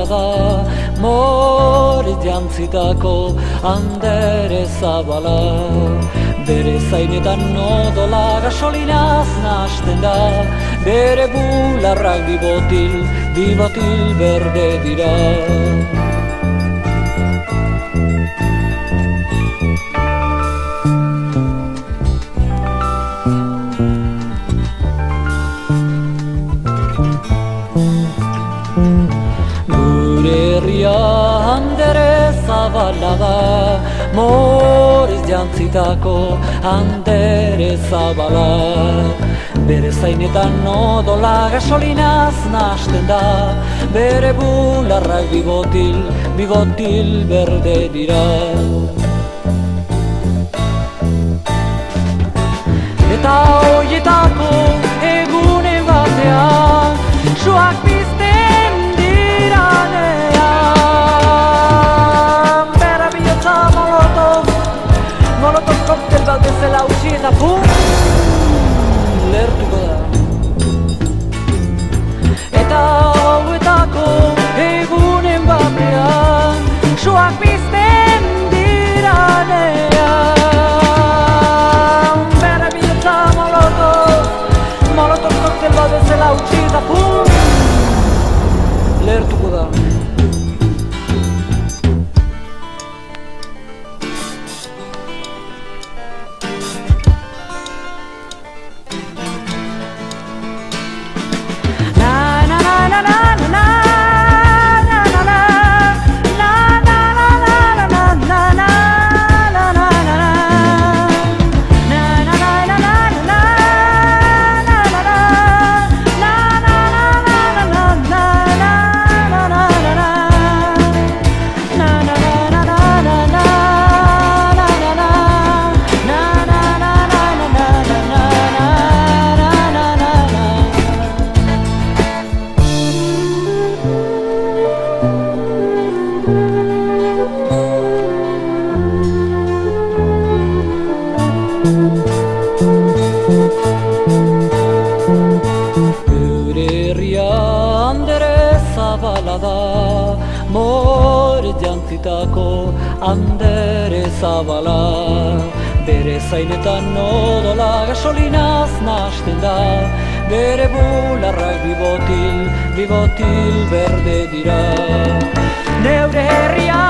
zabala da, moriz jantzitako andere zabala. Bere zainetan odola gasolinaz nahasten da, bere bularrak bibotil berde dira. Andere zabala da, moriz jantzitako andere zabala. Bere zainetan odola gasolinaz nahasten da, bere bularrak bibotil berde dira. Eta hoietako egunen batean, suak pizten diranean. Bera bihotza molotov koktel bat bezala utzi eta pum, lertuko da. Eta hauetako egunen batean, suak pizten diranean. Bera bihotza molotov koktel bat bezala utzi eta pum, lertuko da. Moriz jantzitako andere zabala. Bere zainetan odola gasolinaz nahasten da, bere bularrak bibotil berde dira. Neure herria